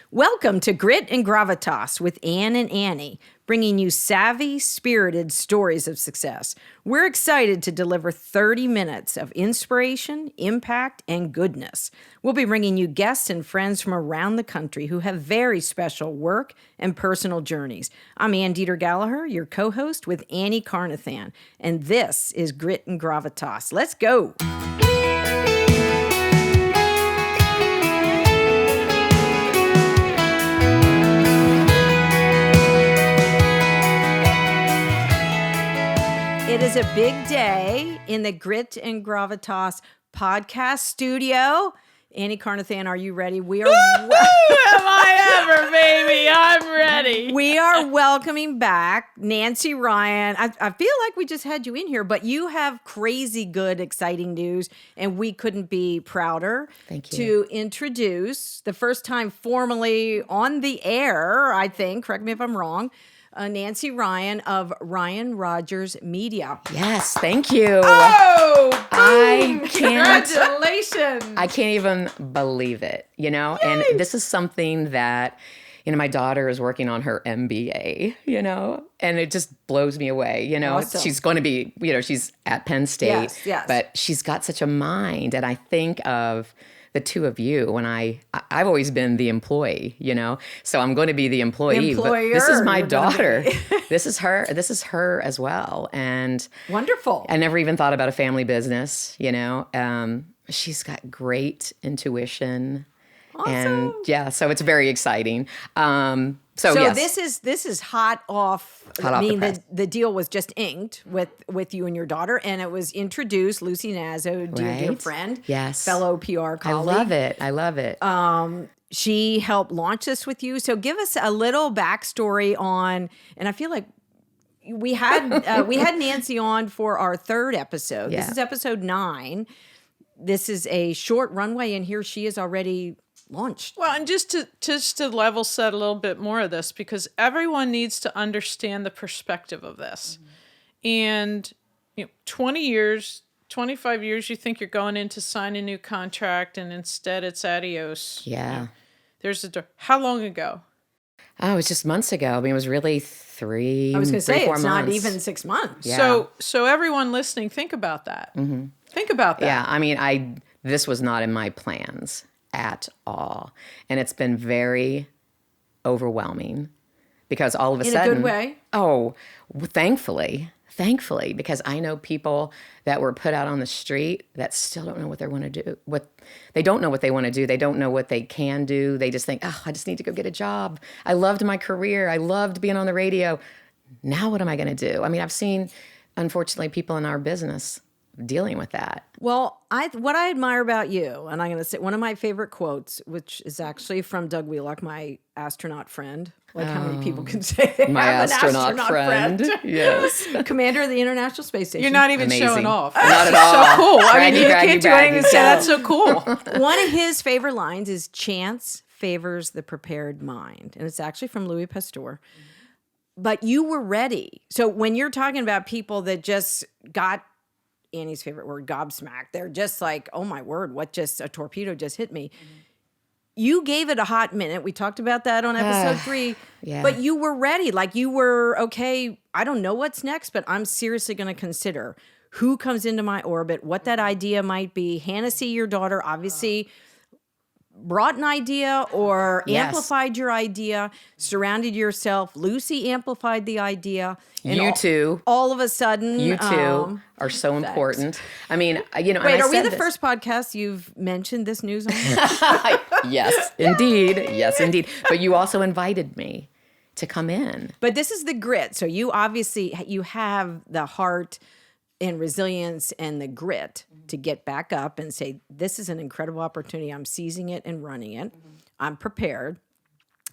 Welcome to Grit and Gravitas with Ann and Annie, bringing you savvy, spirited stories of success. We're excited to deliver 30 minutes of inspiration, impact, and goodness. We'll be bringing you guests and friends from around the country who have very special work and personal journeys. I'm Ann Deeter Gallaher, your co-host with Annie Carnathan, and this is Grit and Gravitas. Let's go. It is a big day in the Grit and Gravitas podcast studio. Annie Carnathan, are you ready? We are. Am I ever, baby? I'm ready. We are welcoming back Nancy Ryan. I feel like we just had you in here, but you have crazy good, exciting news, and we couldn't be prouder. Thank you. To introduce the first time formally on the air, I think, correct me if I'm wrong, Nancy Ryan of Ryan Rogers Media. Yes, thank you. Oh, boom. Congratulations. I can't even believe it, Yay. And this is something that, my daughter is working on her MBA, and it just blows me away, Awesome. She's going to be, she's at Penn State, yes. But she's got such a mind. And I think of the two of you when I've always been the employee, so I'm going to be the employee, but this is my daughter. This is her as well. And wonderful. I never even thought about a family business, she's got great intuition. Awesome. And so it's very exciting. So yes. this is hot off. The press. The deal was just inked with you and your daughter, and it was introduced. Lucy Nazzo, dear friend, yes, fellow PR colleague. I love it. She helped launch this with you. So give us a little backstory on. And I feel like we had Nancy on for our third episode. Yeah. This is episode 9. This is a short runway, and here she is already launched. Well, and just to level set a little bit more of this, because everyone needs to understand the perspective of this. Mm-hmm. And 20 years, 25 years, you think you're going in to sign a new contract, and instead it's adios. Yeah. There's a door. How long ago? Oh, it was just months ago. I mean, it was really 3 I was going to say, 4 it's months. not even 6 months. Yeah. So everyone listening, think about that. Mm-hmm. Think about that. Yeah, I mean, this was not in my plans at all. And it's been very overwhelming because all of a sudden... In a good way? Oh, thankfully, because I know people that were put out on the street that still don't know what they want to do. They don't know what they want to do. They don't know what they can do. They just think, I just need to go get a job. I loved my career. I loved being on the radio. Now what am I going to do? I mean, I've seen, unfortunately, people in our business dealing with that. Well, what I admire about you, and I'm going to say one of my favorite quotes, which is actually from Doug Wheelock, my astronaut friend. Like how many people can say they My have astronaut an astronaut friend? Yes. Commander of the International Space Station. You're not even Amazing. showing off. Not at all. So cool. I mean, you Braggy, can't do braggy, anything to say that's so cool. One of his favorite lines is chance favors the prepared mind. And it's actually from Louis Pasteur. But you were ready. So when you're talking about people that just got Annie's favorite word, gobsmacked. They're just like, oh my word, a torpedo just hit me. Mm-hmm. You gave it a hot minute. We talked about that on episode 3. Yeah. But you were ready. Like you were, okay, I don't know what's next, but I'm seriously going to consider who comes into my orbit, what that idea might be. Hennessy, your daughter, obviously brought an idea or amplified your idea, surrounded yourself. Lucy amplified the idea. And You two. All of a sudden. You two are so important. I mean, Wait, are we the first podcast you've mentioned this news on? Yes, indeed. Yes, indeed. But you also invited me to come in. But this is the grit. So you obviously, you have the heart and resilience and the grit to get back up and say, this is an incredible opportunity. I'm seizing it and running it. I'm prepared.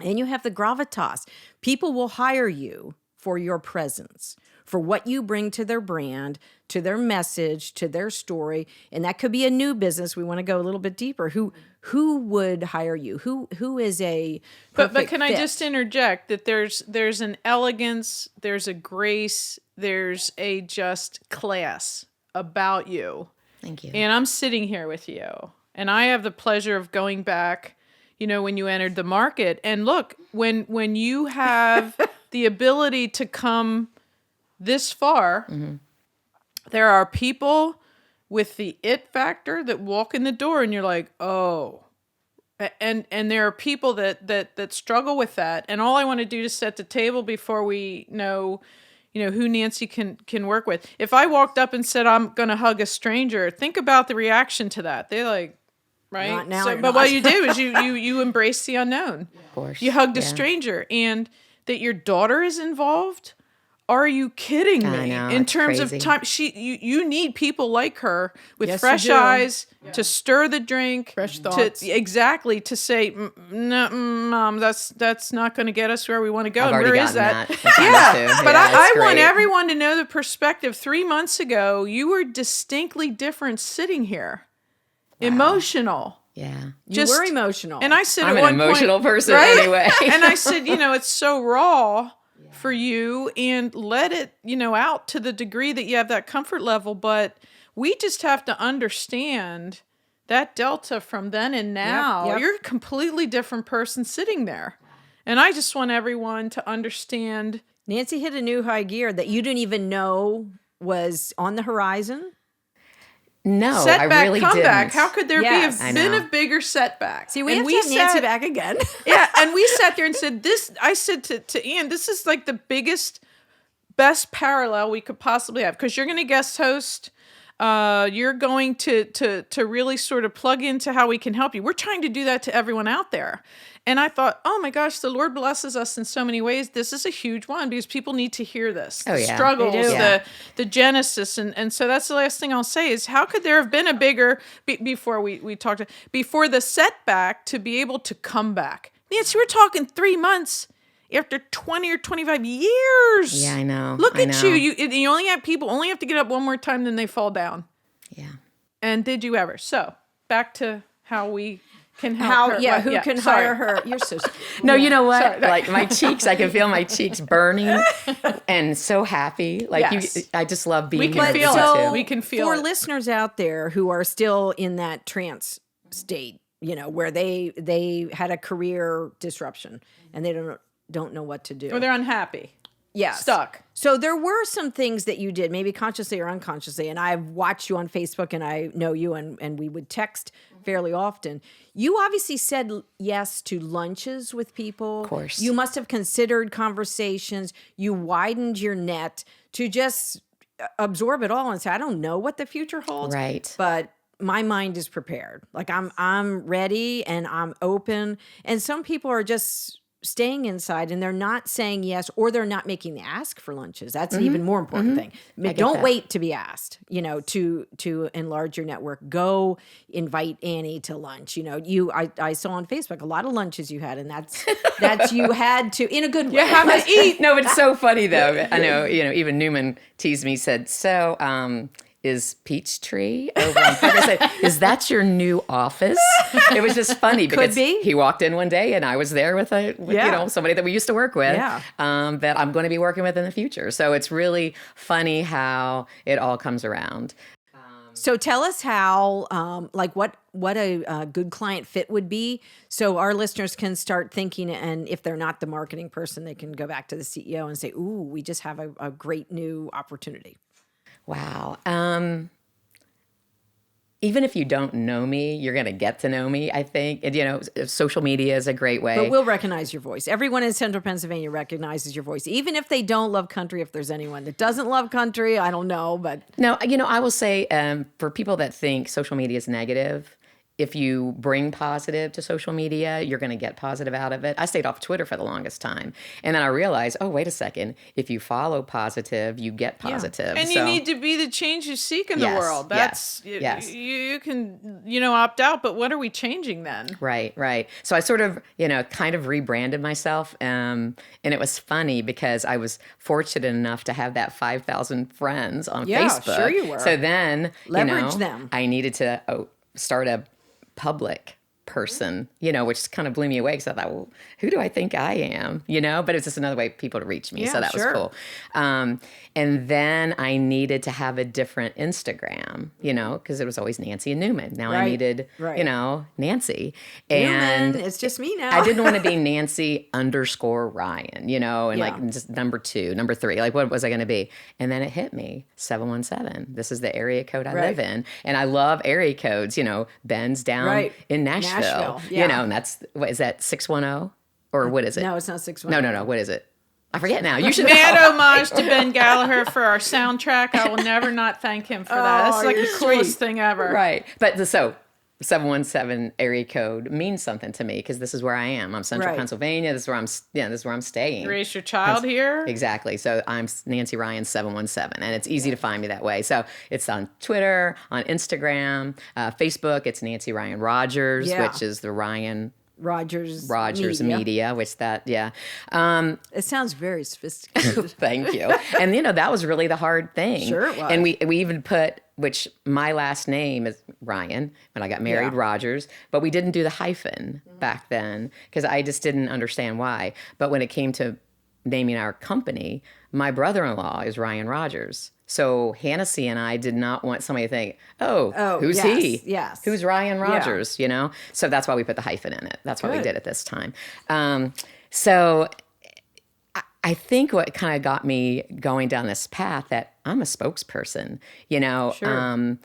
And you have the gravitas. People will hire you for your presence, for what you bring to their brand, to their message, to their story. And that could be a new business. We want to go a little bit deeper. Who would hire you? Who is a perfect But can I fit? just interject that there's an elegance, there's a grace, there's a just class about you. Thank you. And I'm sitting here with you, and I have the pleasure of going back, when you entered the market. And look, when you have the ability to come this far, there are people with the it factor that walk in the door and you're like, oh. And there are people that struggle with that. And all I want to do is set the table before we know, who Nancy can work with. If I walked up and said, I'm going to hug a stranger, think about the reaction to that. They're like, right? Not now, So, you're but not. what you do is you embrace the unknown. Of course. You hugged a Yeah. stranger, and that your daughter is involved. Are you kidding me? I know, In it's terms crazy. of time, you need people like her with Yes, fresh you do. eyes to stir the drink, Fresh thoughts. to say, no, Mom, that's not going to get us where we want to go. I've And already where is gotten that? that. Yeah, but Yeah, I it's want great. everyone to know the perspective. 3 months ago, you were distinctly different sitting here, emotional. Yeah. You were emotional. And I said, I'm at an one emotional point, person right? anyway. And I said, it's so raw for you, and let it, out to the degree that you have that comfort level. But we just have to understand that delta from then and now. Yep. You're a completely different person sitting there. And I just want everyone to understand. Nancy hit a new high gear that you didn't even know was on the horizon. No, Setback, I really comeback. didn't. How could there Yes. be I been know. a bigger setback? See, we And have to have Nancy sat- back again. Yeah, and we sat there and said, I said to Ann, this is like the best parallel we could possibly have, because you're going to guest host. You're going to really sort of plug into how we can help you. We're trying to do that to everyone out there. And I thought, oh my gosh, the Lord blesses us in so many ways. This is a huge one because people need to hear this. Oh, The yeah. struggles, They do. Yeah. the genesis. And so that's the last thing I'll say is, how could there have been a bigger, before we talked, before the setback, to be able to come back? Nancy, we're talking 3 months after 20 or 25 years. Yeah, I know. Look I at know. you only have people only have to get up one more time, then they fall down. Yeah. And did you ever? So back to how we can help her. Who can sorry. hire her? You're so No, you know what? Sorry. Like my cheeks, I can feel my cheeks burning and so happy. Like Yes. I just love being We here. can with feel you it. two. We can feel for it. listeners out there who are still in that trance state, where they had a career disruption and they don't know what to do. Or they're unhappy. Yes. Stuck. So there were some things that you did, maybe consciously or unconsciously, and I've watched you on Facebook and I know you and we would text fairly often. You obviously said yes to lunches with people. Of course. You must have considered conversations. You widened your net to just absorb it all and say, I don't know what the future holds. Right. But my mind is prepared. Like I'm ready and I'm open. And some people are just staying inside and they're not saying yes, or they're not making the ask for lunches. That's an even more important thing. Don't that. wait to be asked, to enlarge your network. Go invite Annie to lunch. I saw on Facebook a lot of lunches you had, and that's you had to, in a good way. You have to eat. No, it's so funny though. I know, even Newman teased me, said, so, is Peachtree over on Park? I said, is that your new office? It was just funny because be. he walked in one day and I was there with Yeah. somebody that we used to work with, Yeah. that I'm going to be working with in the future. So it's really funny how it all comes around. So tell us how, what a good client fit would be, so our listeners can start thinking, and if they're not the marketing person, they can go back to the CEO and say, ooh, we just have a great new opportunity. Wow. Even if you don't know me, you're going to get to know me, I think. And, social media is a great way. But we'll recognize your voice. Everyone in Central Pennsylvania recognizes your voice, even if they don't love country. If there's anyone that doesn't love country, I don't know, but No, I will say for people that think social media is negative, if you bring positive to social media, you're going to get positive out of it. I stayed off Twitter for the longest time. And then I realized, oh, wait a second. If you follow positive, you get positive. And you need to be the change you seek in the Yes, world. That's yes. You can opt out, but what are we changing then? Right. So I sort of, kind of rebranded myself. And it was funny because I was fortunate enough to have that 5,000 friends on Facebook. Sure you were. So then, Leverage them. I needed to start a public person, which kind of blew me away because I thought, well, who do I think I am, but it's just another way people to reach me. Yeah, So that was sure. cool. And then I needed to have a different Instagram, because it was always Nancy and Newman. Now I Right, needed, right. Nancy. And Newman, it's just me now. I didn't want to be Nancy_Ryan, and Yeah. like just number 2, number 3, like what was I going to be? And then it hit me, 717. This is the area code I live in. And I love area codes, Ben's down in Nashville, yeah. and that's, what is that, 610? Or what is it? No, it's not 610. No. What is it? I forget now. You should Mad know. homage to Ben Gallaher for our soundtrack. I will never not thank him for that. It's like you're the coolest sweet. thing ever. Right. But so 717 area code means something to me because this is where I am. I'm Central Right. Pennsylvania. This is where I'm staying. You raised your child here. Exactly. So I'm Nancy Ryan 717, and it's easy to find me that way. So it's on Twitter, on Instagram, Facebook. It's Nancy Ryan Rogers, Yeah. which is the Ryan Rogers Media, which It sounds very sophisticated. Thank you. And that was really the hard thing. Sure it was. And we even put, which my last name is Ryan when I got married, Yeah. Rogers, but we didn't do the hyphen back then because I just didn't understand why. But when it came to naming our company, my brother-in-law is Ryan Rogers. So Hennessy and I did not want somebody to think, who's yes, he? yes. Who's Ryan Rogers, So that's why we put the hyphen in it. That's why we Good. did it this time. So I think what kind of got me going down this path that I'm a spokesperson, Sure.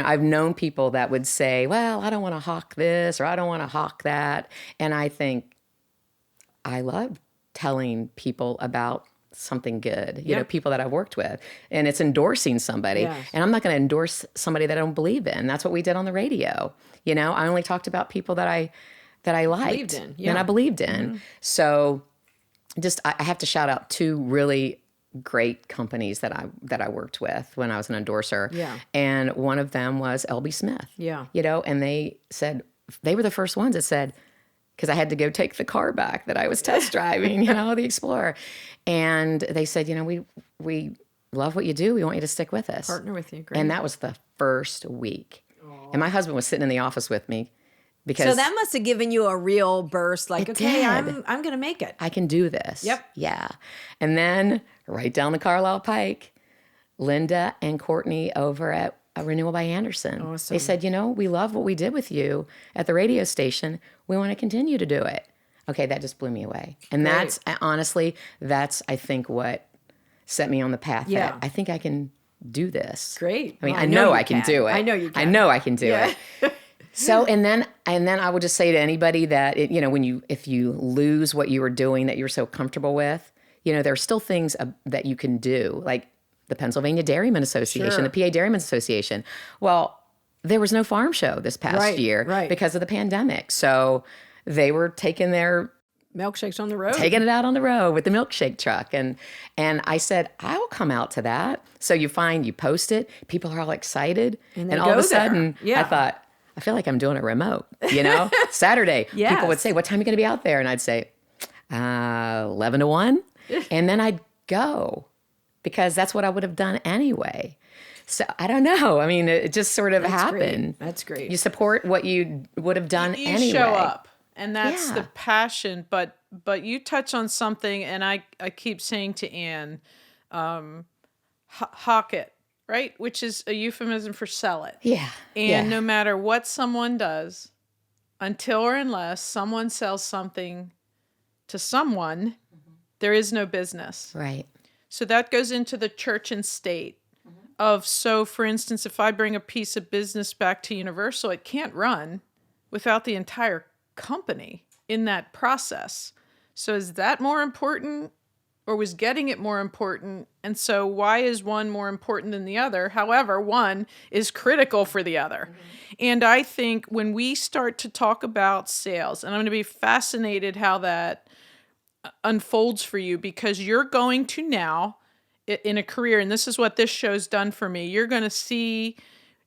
I've known people that would say, well, I don't want to hawk this or I don't want to hawk that. And I think I love telling people about something good, people that I've worked with, and it's endorsing somebody. Yes. And I'm not going to endorse somebody that I don't believe in. That's what we did on the radio. I only talked about people that I liked in, and I believed in. So I have to shout out 2 really great companies that I worked with when I was an endorser. Yeah. And one of them was LB Smith. Yeah. And they said, they were the first ones that said, because I had to go take the car back that I was test driving, the Explorer. And they said, we love what you do. We want you to stick with us. Partner with you. Great. And that was the first week. And my husband was sitting in the office with me because So that must have given you a real burst, like, It okay, did. I'm going to make it. I can do this. Yep. Yeah. And then right down the Carlisle Pike, Linda and Courtney over at Renewal by Anderson. Awesome. They said, we love what we did with you at the radio station. We want to continue to do it. Okay, that just blew me away. And Great. that's, honestly, I think what set me on the path Yeah. that I think I can do this. Great. I mean, Well, I know you I can do it. I know you can. I know I can do Yeah. it. So, and then I would just say to anybody that, if you lose what you were doing that you're so comfortable with, there are still things that you can do, like the Pennsylvania Dairymen Association, Sure. the PA Dairymen Association. Well, there was no farm show this past year right. because of the pandemic. So they were taking Milkshakes on the road. it out on the road with the milkshake truck. And I said, I'll come out to that. So you post it, people are all excited. And And they all of go a sudden, there. Yeah. I thought, I feel like I'm doing a remote, Saturday. Yes. People would say, what time are you going to be out there? And I'd say, 11 to 1. And then I'd go because that's what I would have done anyway. So I don't know. I mean, it just sort of happened. That's great. You support what you would have done You anyway. show up, and that's Yeah. the passion. But you touch on something, and I keep saying to Ann, hawk it, right? Which is a euphemism for sell it. Yeah. And no matter what someone does, until or unless someone sells something to someone, there is no business. Right. So that goes into the church and state of, so for instance, if I bring a piece of business back to Universal, it can't run without the entire company in that process. So is that more important, or was getting it more important? And so why is one more important than the other? However, one is critical for the other. And I think when we start to talk about sales, and I'm going to be fascinated how that unfolds for you, because you're going to now in a career, and this is what this show's done for me, you're going to see,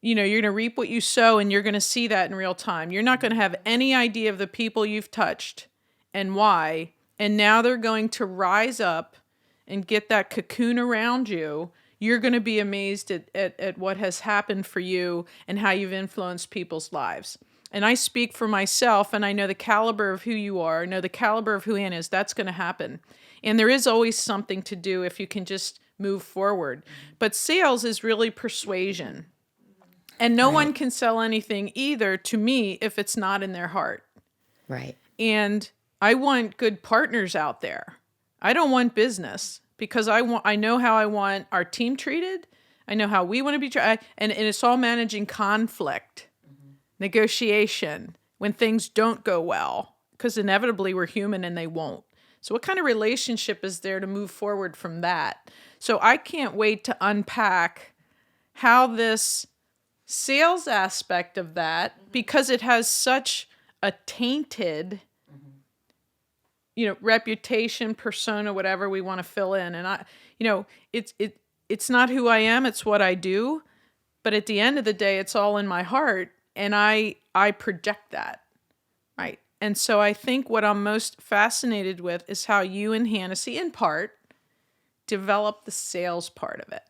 you're going to reap what you sow, and you're going to see that in real time. You're not going to have any idea of the people you've touched and why, and now they're going to rise up and get that cocoon around you. You're going to be amazed at what has happened for you and how you've influenced people's lives. and I speak for myself, and I know the caliber of who you are, I know the caliber of who Ann is, that's going to happen. And there is always something to do if you can just move forward. But sales is really persuasion. And no one can sell anything either to me if it's not in their heart. Right. And I want good partners out there. I don't want business because I know how I want our team treated. I know how we want to be treated. And it's all managing conflict, negotiation, when things don't go well, because inevitably we're human and they won't. So what kind of relationship is there to move forward from that? So I can't wait to unpack how this sales aspect of that, because it has such a tainted, reputation, persona, whatever we want to fill in. And it's not who I am, it's what I do. But at the end of the day, it's all in my heart, and I project that, right? And so I think what I'm most fascinated with is how you and Hannessy, in part, develop the sales part of it.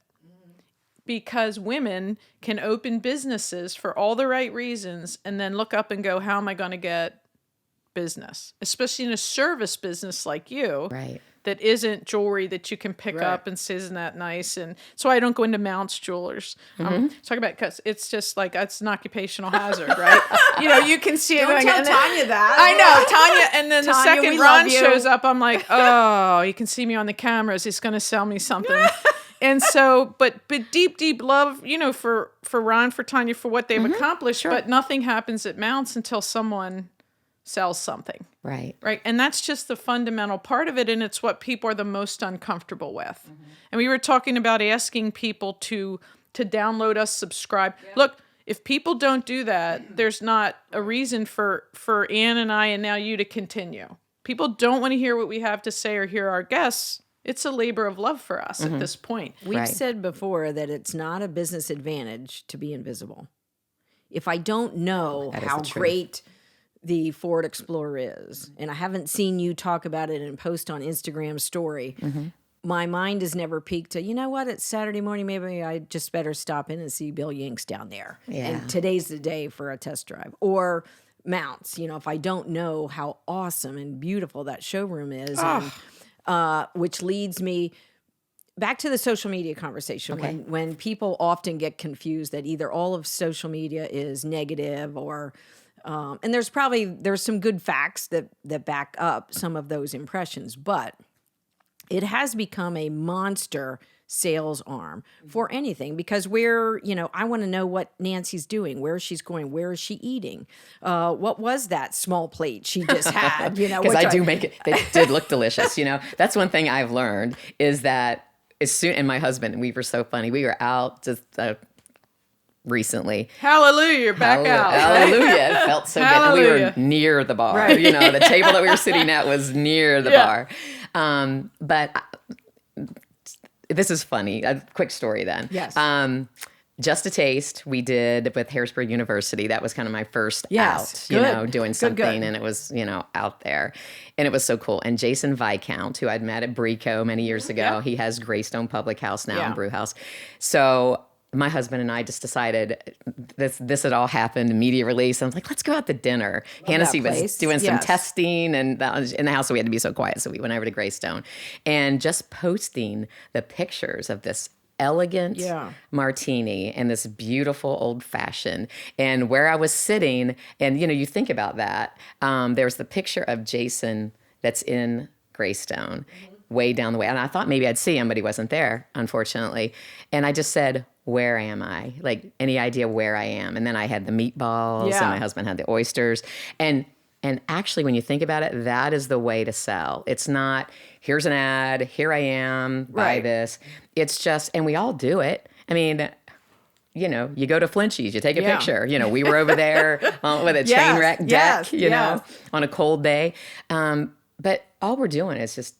Because women can open businesses for all the right reasons and then look up and go, how am I going to get business? Especially in a service business like you. Right. That isn't jewelry that you can pick up and say, isn't that nice? And so I don't go into Mounts Jewelers. Talk about, because it's just like, it's an occupational hazard, right? You can see it. Don't tell Tanya that. I know, Tanya. And then the Tanya, second we Ron love you. shows up, I'm like, oh, you can see me on the cameras. He's going to sell me something. And so, but deep love, for Ron, for Tanya, for what they've accomplished. Sure. But nothing happens at Mounts until someone sells something. Right. Right. And that's just the fundamental part of it. And it's what people are the most uncomfortable with. And we were talking about asking people to download us, subscribe. Yeah. Look, if people don't do that, there's not a reason for Ann and I and now you to continue. People don't want to hear what we have to say or hear our guests. It's a labor of love for us at this point. We've said before that it's not a business advantage to be invisible. If I don't know how great the Ford Explorer is, and I haven't seen you talk about it and post on Instagram story, my mind has never peaked to, you know what, it's Saturday morning, maybe I just better stop in and see Bill Yanks down there. Yeah. And today's the day for a test drive. Or Mounts, if I don't know how awesome and beautiful that showroom is, and, which leads me back to the social media conversation. Okay. When people often get confused that either all of social media is negative or and there's some good facts that back up some of those impressions, but it has become a monster sales arm for anything, because I want to know what Nancy's doing, where she's going, where is she eating, what was that small plate she just had, Because I do make it, they did look delicious, That's one thing I've learned is that and my husband, we were so funny. We were out just recently. Hallelujah, you're back out. Hallelujah. It felt so good. And we were near the bar. Right. The table that we were sitting at was near the bar. But this is funny. A quick story then. Yes. Just a Taste we did with Harrisburg University. That was kind of my first out, doing something. And it was, out there. And it was so cool. And Jason Viscount, who I'd met at Brico many years ago, he has Greystone Public House now and Brew House. So my husband and I just decided this had all happened, media release. I was like, let's go out to dinner. Hannessy was doing some testing in the house, so we had to be so quiet. So we went over to Greystone and just posting the pictures of this elegant martini and this beautiful old fashioned, and where I was sitting. And, you think about that. There's the picture of Jason that's in Greystone way down the way. And I thought maybe I'd see him, but he wasn't there, unfortunately. And I just said, where am I? Like, any idea where I am? And then I had the meatballs and my husband had the oysters. And actually, when you think about it, that is the way to sell. It's not, here's an ad, here I am, buy this. It's just, and we all do it. I mean, you go to Flinchie's, you take a picture. We were over there with a train wreck deck, on a cold day. But all we're doing is just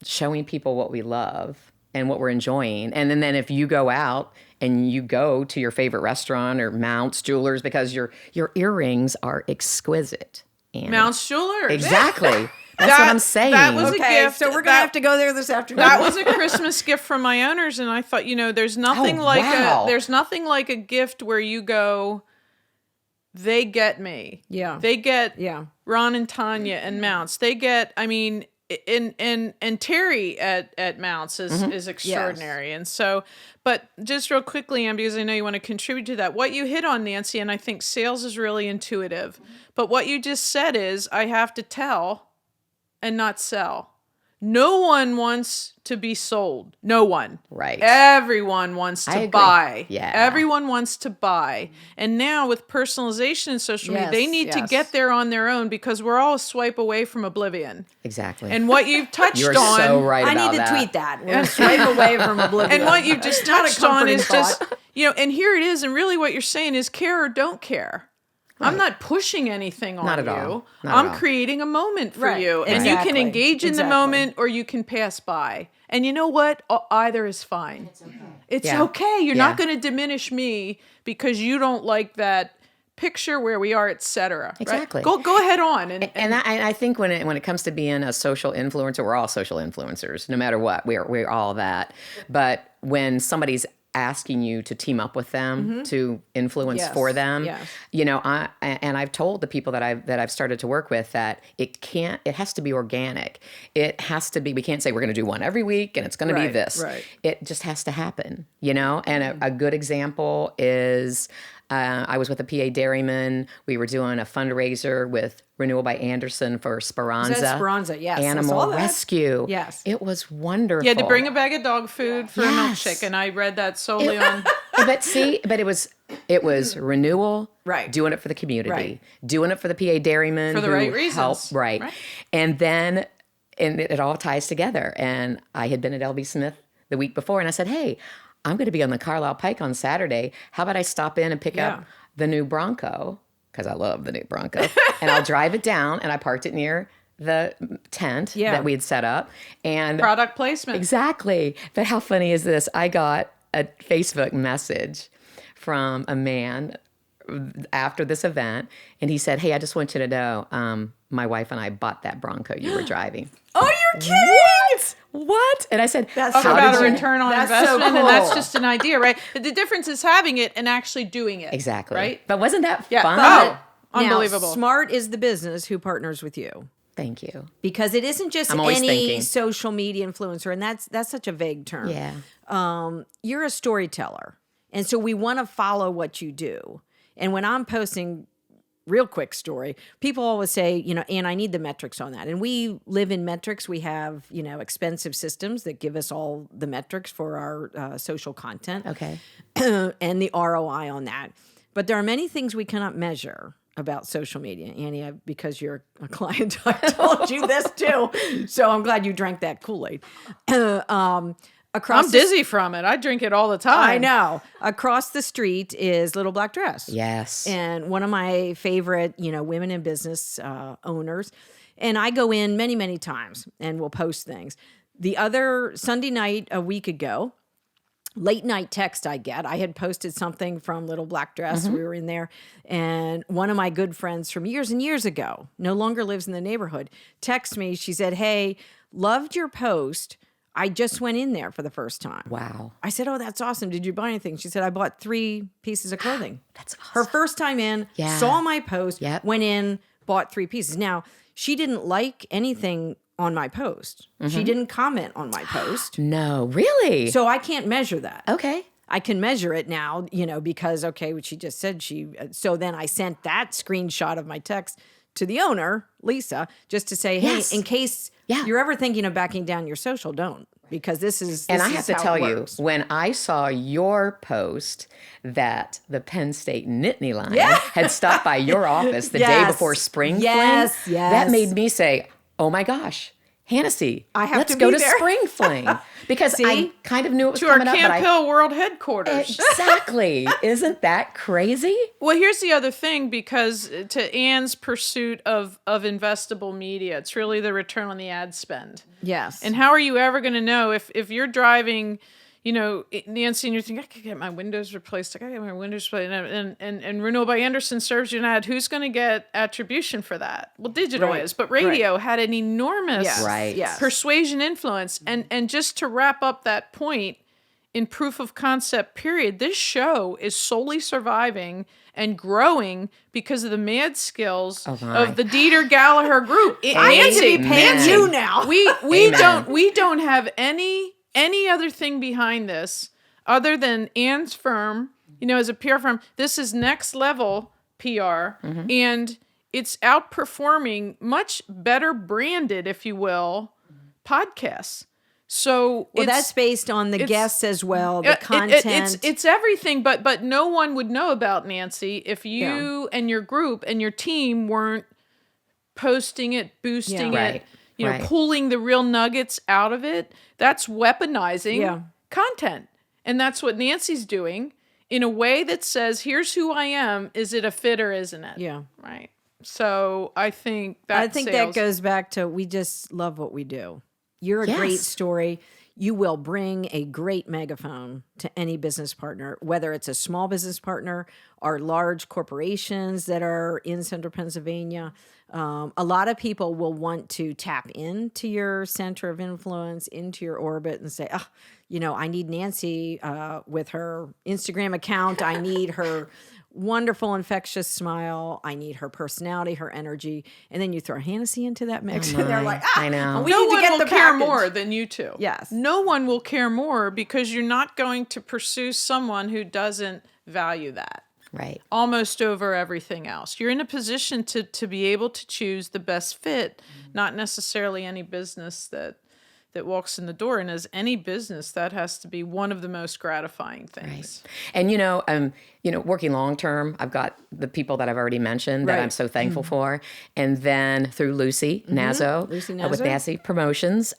showing people what we love and what we're enjoying. And then if you go out and you go to your favorite restaurant or Mounts Jewelers, because your earrings are exquisite. And Mounts Jewelers. Exactly. That's what I'm saying. That was a gift. So we're going to have to go there this afternoon. That was a Christmas gift from my owners. And I thought, there's nothing like a gift where you go, they get me. Yeah. They get Yeah. Ron and Tanya and Mounts. They get, I mean, and Terry at Mounts is extraordinary. And so, but just real quickly, Ann, because I know you want to contribute to that, what you hit on, Nancy, and I think sales is really intuitive, but what you just said is I have to tell and not sell. No one wants to be sold. No one. Right. Everyone wants to buy. Yeah. Everyone wants to buy. And now with personalization and social media, they need to get there on their own because we're all a swipe away from oblivion. Exactly. And what you've touched You're on. so right I about need to that. tweet that. We're swipe away from oblivion. And what you've just Not a touched on comforting is just, thought. and here it is. And really what you're saying is care or don't care. I'm not pushing anything on Not at you. all. Not at I'm all. creating a moment for Right. you. And Exactly. you can engage in the Exactly. moment or you can pass by. And you know what? Either is fine. It's Yeah. okay. You're Yeah. not going to diminish me because you don't like that picture where we are, etc. Exactly. Right? Go ahead on. And I think when it comes to being a social influencer, we're all social influencers, no matter what. We're all that. But when somebody's asking you to team up with them to influence Yes. for them, Yes. I've told the people that I've started to work with that it has to be organic. It has to be. We can't say we're going to do one every week and it's going to be Right, this. right. It just has to happen, And a good example is. I was with a PA dairyman. We were doing a fundraiser with Renewal by Anderson for Speranza. Is that Speranza? Yes, I saw Animal that. rescue. Yes. It was wonderful. you had to bring a bag of dog food for Yes. a milkshake. And I read that solely on. But it was Renewal, Right. doing it for the community, Right. doing it for the PA dairyman For the who right reasons. helped, right. And then it all ties together. And I had been at LB Smith the week before, and I said, hey, I'm going to be on the Carlisle Pike on Saturday. How about I stop in and pick Yeah. up the new Bronco? Because I love the new Bronco. And I'll drive it down, and I parked it near the tent that we had set up. And Product placement. exactly. But how funny is this? I got a Facebook message from a man after this event, and he said, hey, I just want you to know, my wife and I bought that Bronco you were driving. Oh, you're kidding! What? And I said, That's Talk How about did a you- return on That's so investment, and that's cool. just an idea, right? The difference is having it and actually doing it. exactly. Right? But wasn't that Yeah. fun? Oh, Now, unbelievable. smart is the business who partners with you. Thank you. Because it isn't just I'm always any thinking. social media influencer, and that's such a vague term. Yeah. You're a storyteller, and so we want to follow what you do. And when I'm posting, real quick story, people always say, and I need the metrics on that. And we live in metrics. We have, expensive systems that give us all the metrics for our social content. Okay. And the ROI on that. But there are many things we cannot measure about social media. Annie, because you're a client, I told you this too. So I'm glad you drank that Kool-Aid. I'm dizzy from it. I drink it all the time. I know. Across the street is Little Black Dress. Yes. And one of my favorite, women in business owners. And I go in many, many times and we'll post things. The other Sunday night a week ago, late night text I get. I had posted something from Little Black Dress. We were in there. And one of my good friends from years and years ago, no longer lives in the neighborhood, texted me. She said, hey, loved your post. I just went in there for the first time. Wow. I said, oh, that's awesome. Did you buy anything? She said, I bought 3 pieces of clothing. That's awesome. Her first time in, Yeah. saw my post, Yep. went in, bought 3 pieces. Now, she didn't like anything on my post. She didn't comment on my post. No, really? So I can't measure that. Okay. I can measure it now, because, okay, what she just said, so then I sent that screenshot of my text to the owner, Lisa, just to say, hey, Yes. in case Yeah. you're ever thinking of backing down your social, don't, because this is And I have is to how tell it you, works. when I saw your post that the Penn State Nittany Line Yeah. had stopped by your office the day Yes. before Spring Yes, Fling, yes. that made me say, oh my gosh, Hannessy, I have let's to go be to there. Spring Fling. Because I See? kind of knew it was To our coming up, Camp but Hill World Headquarters. Exactly. Isn't that crazy? Well, here's the other thing, because to Ann's pursuit of investable media, it's really the return on the ad spend. Yes. And how are you ever going to know if you're driving, Nancy, and you're thinking, I could get my windows replaced. I got to get my windows replaced. And Renewal by Anderson serves you an ad. Who's going to get attribution for that? Well, digital Right. is, but radio had an enormous Yes. Right. Yes. persuasion influence. And just to wrap up that point, in proof of concept period, this show is solely surviving and growing because of the mad skills of the Deeter Gallaher group. I need to be paying you now. We don't have any other thing behind this other than Ann's firm, as a PR firm. This is next level PR, and it's outperforming much better branded, if you will, podcasts. So that's based on the guests as well, the content. It's everything, but no one would know about Nancy if you and your group and your team weren't posting it, boosting it, pulling the real nuggets out of it. That's weaponizing content. And that's what Nancy's doing in a way that says, here's who I am. Is it a fit or isn't it? Yeah. Right. So I think that goes back to, we just love what we do. You're a great story. You will bring a great megaphone to any business partner, whether it's a small business partner or large corporations that are in central Pennsylvania. A lot of people will want to tap into your center of influence, into your orbit, and say, I need Nancy with her Instagram account. I need her wonderful, infectious smile. I need her personality, her energy. And then you throw Hennessy into that mix. And they're like, I know. We need to get the care package. more than you two. Yes. No one will care more because you're not going to pursue someone who doesn't value that. Right. Almost over everything else. You're in a position to be able to choose the best fit, not necessarily any business that walks in the door. And as any business, that has to be one of the most gratifying things. Right. And working long term, I've got the people that I've already mentioned that I'm so thankful for. And then through Lucy Nazzo, with Nancy Promotions,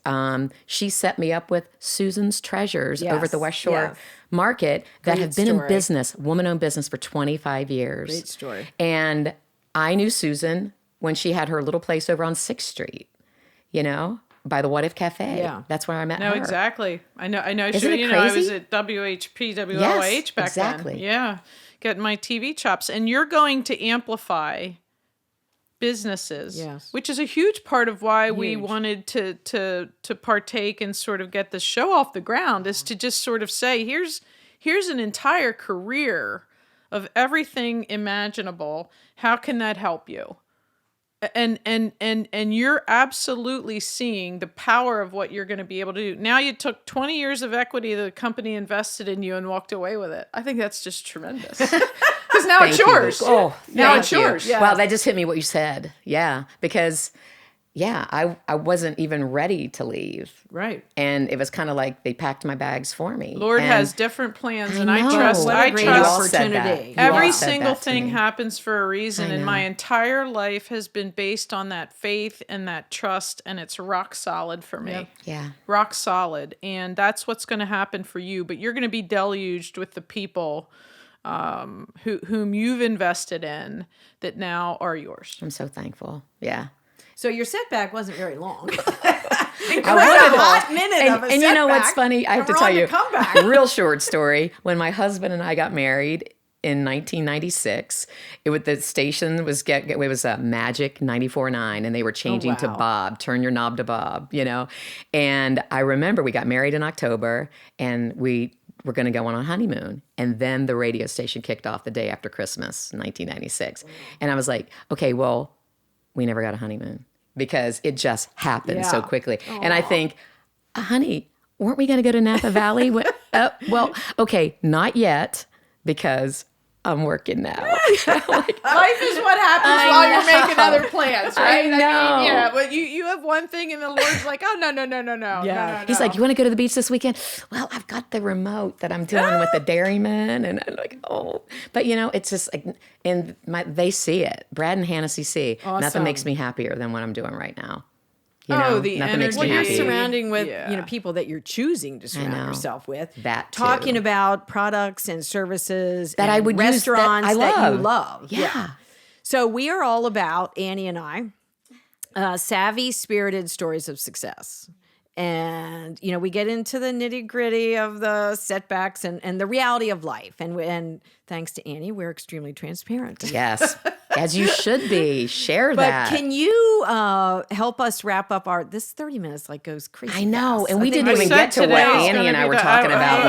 she set me up with Susan's Treasures over at the West Shore Market that have been in business, woman-owned business for 25 years. Great story. And I knew Susan when she had her little place over on 6th Street, by the What If Cafe. Yeah. That's where I met her. No, exactly. I know. Isn't it crazy? I was at WHP, WOH back then. Yeah. Getting my TV chops. And you're going to amplify businesses, which is a huge part of why we wanted to partake and sort of get the show off the ground, is to just sort of say, here's an entire career of everything imaginable. How can that help you? And you're absolutely seeing the power of what you're going to be able to do. Now you took 20 years of equity the company invested in you and walked away with it. I think that's just tremendous. Because now it's yours. Oh, now it's yours. Yeah. Wow, that just hit me what you said. Yeah, because I wasn't even ready to leave. Right. And it was kind of like they packed my bags for me. Lord has different plans, and I trust. I trust opportunity. Every single thing happens for a reason, and my entire life has been based on that faith and that trust, and it's rock solid for me. Yep. Yeah. Rock solid, and that's what's going to happen for you. But you're going to be deluged with the people whom you've invested in that now are yours. I'm so thankful. Yeah. So your setback wasn't very long. Incredible. Hot minute of a and you know what's funny? I have to tell you a real short story. When my husband and I got married in 1996, the station was it was Magic 94.9, and they were changing to Bob. Turn your knob to Bob, And I remember we got married in October, and we were going to go on a honeymoon. And then the radio station kicked off the day after Christmas, 1996. And I was like, okay, well, we never got a honeymoon because it just happened so quickly. Aww. And I think, honey, weren't we going to go to Napa Valley? Well, okay, not yet, because I'm working now. Life is what happens while you're making other plans, right? I know. But you have one thing, and the Lord's like, oh, no. Yeah. He's like, you want to go to the beach this weekend? Well, I've got the remote that I'm doing with the dairyman. And I'm like, oh. But, it's just like, and they see it. Brad and Hennessy see. Awesome. Nothing makes me happier than what I'm doing right now. The nothing energy. makes me Well, you're happy. surrounding with people that you're choosing to surround yourself with. That too. Talking about products and services that I would restaurants use that you love. Yeah. So we are all about, Annie and I, savvy, spirited stories of success. And, we get into the nitty gritty of the setbacks and the reality of life. And thanks to Annie, we're extremely transparent. Yes. As you should be. Share But that. can you help us wrap up this 30 minutes goes crazy. I know, fast. and we I think didn't even get to what Today's Annie gonna and I be were the- talking about.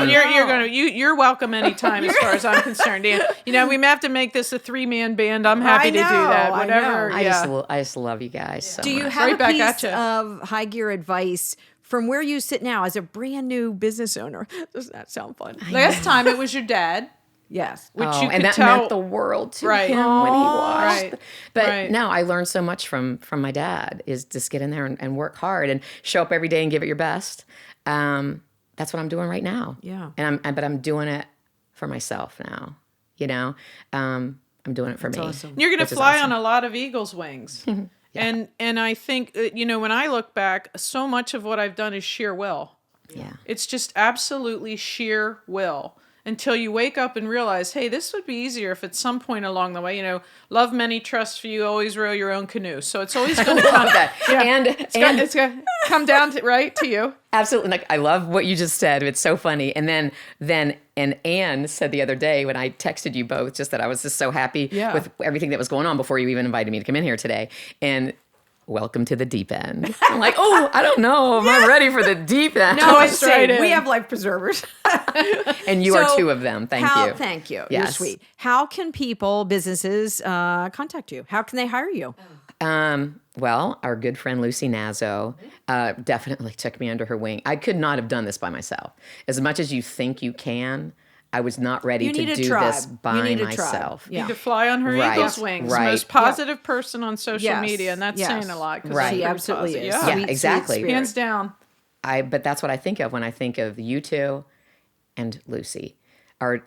when- You're welcome anytime as far as I'm concerned. Dan. We may have to make this a 3-man band. I'm happy to do that. I Whatever. know. I just love you guys so Do you much. have Right a back at piece ya. of high gear advice from where you sit now as a brand new business owner? Doesn't that sound fun? Last time it was your dad, Yes. which Oh, you could and that tell. meant the world to Right. him when he watched. Right. But Right. no, I learned so much from my dad is just get in there and work hard and show up every day and give it your best. That's what I'm doing right now. Yeah. But I'm doing it for myself now. I'm doing it for me. awesome. You're going which to is fly awesome. on a lot of eagle's wings. And I think, when I look back, so much of what I've done is sheer will. Yeah. It's just absolutely sheer will until you wake up and realize, hey, this would be easier if at some point along the way, love many, trust few, always row your own canoe. So it's always going to come. That. And It's going to come down to you. absolutely. Like, I love what you just said. It's so funny. And then Anne said the other day when I texted you both, just that I was just so happy Yeah. with everything that was going on before you even invited me to come in here today. And welcome to the deep end. I'm like, oh, I don't know. Am I ready for the deep end? No, I straight say in. we have life preservers. And you are two of them. Thank you. Thank you. You're Yes. sweet. How can businesses contact you? How can they hire you? Well, our good friend Lucy Nazo definitely took me under her wing. I could not have done this by myself. As much as you think you can, I was not ready You to need a do tribe. this You by need a tribe. myself. Yeah. To fly on her Right. eagle's wings. Right. Most positive person on social Yes. media. And that's Yes. saying a lot. 'Cause Right. I'm She pretty absolutely positive. is. Yeah. Yeah, exactly. spirit. Hands down. But that's what I think of when I think of you two and Lucy are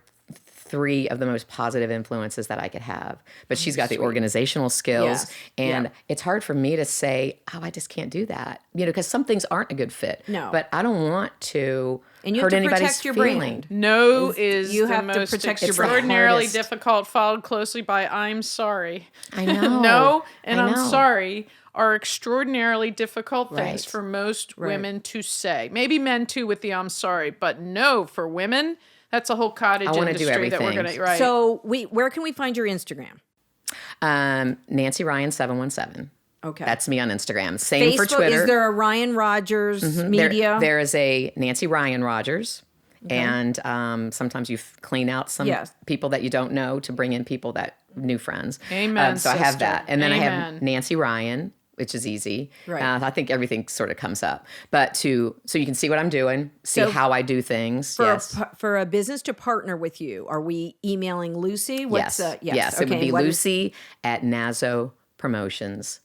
three of the most positive influences that I could have. But she's got the organizational skills. Yes. And Yeah. it's hard for me to say, oh, I just can't do that. Because some things aren't a good fit. No. But I don't want to And you have hurt to anybody's protect your feeling. brand. No is you the have to most protect your brand. extraordinarily Hardest. difficult, followed closely by I'm sorry. I know. No and I I'm know. sorry are extraordinarily difficult things Right. for most women to say. Maybe men too with the I'm sorry, but no, for women, that's a whole cottage wanna do industry that we're everything. going to, right. So where can we find your Instagram? Nancy Ryan 717. Okay. That's me on Instagram. Same Facebook. for Twitter. Is there a Ryan Rogers media? There is a Nancy Ryan Rogers. And sometimes you clean out some Yes. people that you don't know to bring in people that new friends. Amen, So I have sister. that. And then I have Amen. Nancy Ryan, which is easy. Right. I think everything sort of comes up. But so you can see what I'm doing, see So how I do things. Yes. For a business to partner with you, are we emailing Lucy? Yes. Yes. It would be what is- Lucy at nazopromotions.com.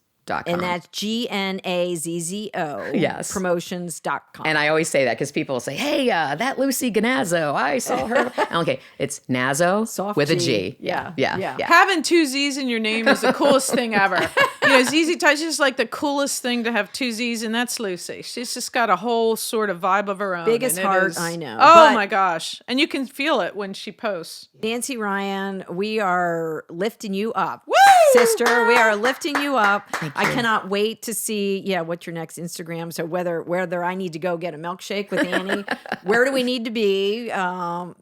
and that's GNAZZO. Yes. Promotions.com. And I always say that because people say, hey, that Lucy Ganazzo, I saw her. Okay, it's Nazo Soft with a G. G. Yeah. Yeah. Yeah. Yeah. Having two Z's in your name is the coolest thing ever. ZZ Touch is like the coolest thing to have two Z's, and that's Lucy. She's just got a whole sort of vibe of her own. Biggest and it heart, is- I know. Oh But- my gosh. And you can feel it when she posts. Nancy Ryan, we are lifting you up. Woo! Sister, we are lifting you up. I cannot wait to see, what's your next Instagram. So whether I need to go get a milkshake with Annie, where do we need to be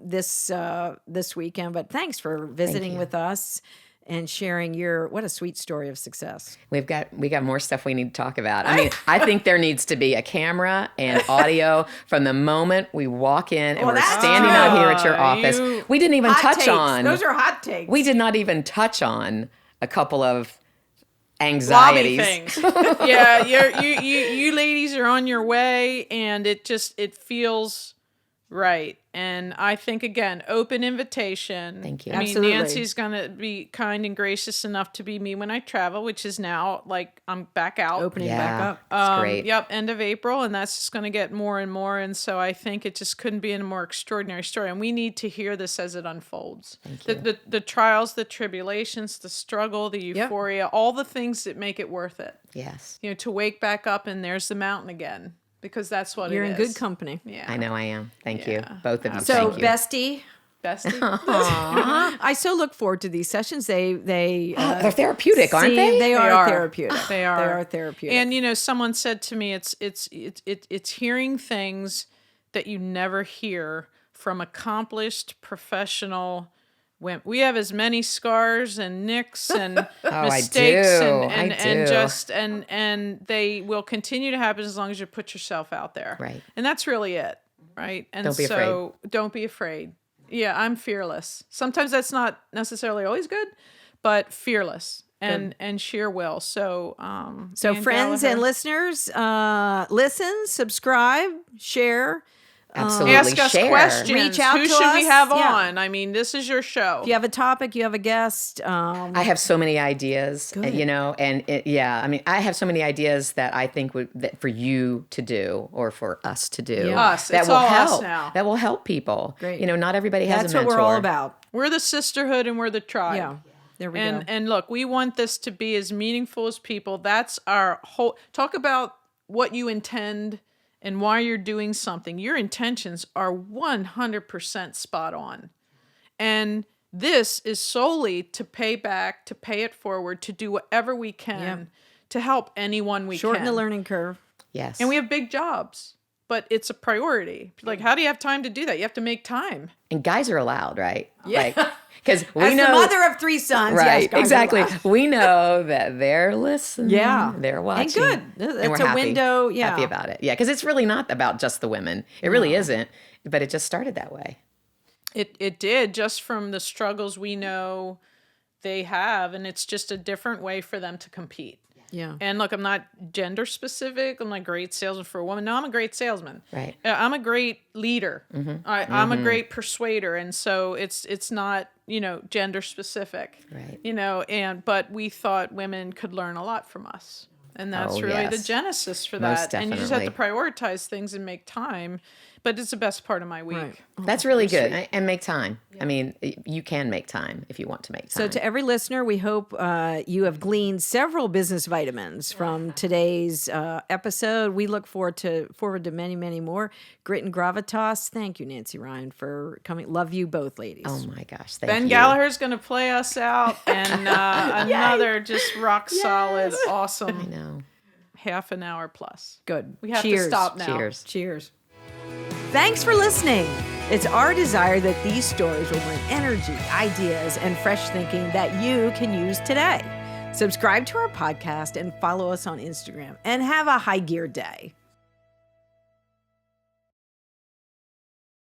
this weekend? But thanks for visiting with us and sharing what a sweet story of success. We got more stuff we need to talk about. I mean, I think there needs to be a camera and audio from the moment we walk in and we're that's standing true. out here at your office. We didn't even Hot touch takes. on. Those are hot takes. We did not even touch on a couple of Lobby anxieties. things. Yeah, you ladies are on your way, and it feels right. And I think, again, open invitation. Thank you. I mean, Absolutely. Nancy's going to be kind and gracious enough to be me when I travel, which is now, like, I'm back out. Opening back Yeah, up. it's great. Yep, end of April, and that's just going to get more and more. And so I think it just couldn't be a more extraordinary story. And we need to hear this as it unfolds. The trials, the tribulations, the struggle, the euphoria, all the things that make it worth it. Yes. To wake back up and there's the mountain again, because that's what You're it in is. good company. Yeah. I know I am. Thank you. Both of you. So, Thank you. bestie, Bestie. I so look forward to these sessions. They're therapeutic, aren't they? They are therapeutic. They are. They are therapeutic. And someone said to me, it's hearing things that you never hear from accomplished professional we have as many scars and nicks and I mistakes do. and I do. just and they will continue to happen as long as you put yourself out there. Right. And that's really it. Right. And Don't be so don't be afraid. Yeah, I'm fearless. Sometimes that's not necessarily always good, but fearless and sheer will. So So Dan friends Gallaher, and listeners, listen, subscribe, share. Absolutely. ask us share. questions. Reach out Who to should we us. have Yeah. on? I mean, this is your show. If you have a topic, you have a guest. I have so many ideas, you know, and I mean, I have so many ideas that I think that for you to do or for us to do. Yeah. Us. That It's will all help. us now. That will help people. Great. You know, not everybody has That's a what mentor. we're all about. We're the sisterhood and we're the tribe. Yeah. There we go. And look, we want this to be as meaningful as people. That's our whole talk about what you intend and why you're doing something. Your intentions are 100% spot on. And this is solely to pay back, to pay it forward, to do whatever we can to help anyone we Shorten can. the learning curve. Yes. And we have big jobs, but it's a priority. Like, how do you have time to do that? You have to make time. And guys are allowed, right? Yeah. Because we As know the mother of 3 sons, right, yes, guys are exactly. allowed. We know that they're listening. Yeah. They're watching. And good. And That's we're a happy, window, yeah. happy about it. Yeah, because it's really not about just the women. It really isn't. But it just started that way. It did, just from the struggles we know they have, and it's just a different way for them to compete. Yeah. And look, I'm not gender specific. I'm not a great salesman for a woman. No, I'm a great salesman. Right. I'm a great leader. I'm a great persuader, and so it's not gender specific. Right. But we thought women could learn a lot from us, and that's Oh, really the yes. genesis for Most that. And you just have to definitely. prioritize things and make time. But it's the best part of my week. Right. That's really good. And make time. I mean, you can make time if you want to make time. So to every listener, we hope you have gleaned several business vitamins from today's episode. We look forward to many, many more. Grit and Gravitas. Thank you, Nancy Ryan, for coming. Love you both, ladies. Oh my gosh. Thank Ben you. Gallaher's going to play us out, and another just rock solid, awesome I know. half an hour plus. Good. We have Cheers. to stop now. Cheers. Cheers. Thanks for listening. It's our desire that these stories will bring energy, ideas, and fresh thinking that you can use today. Subscribe to our podcast and follow us on Instagram, and have a high gear day.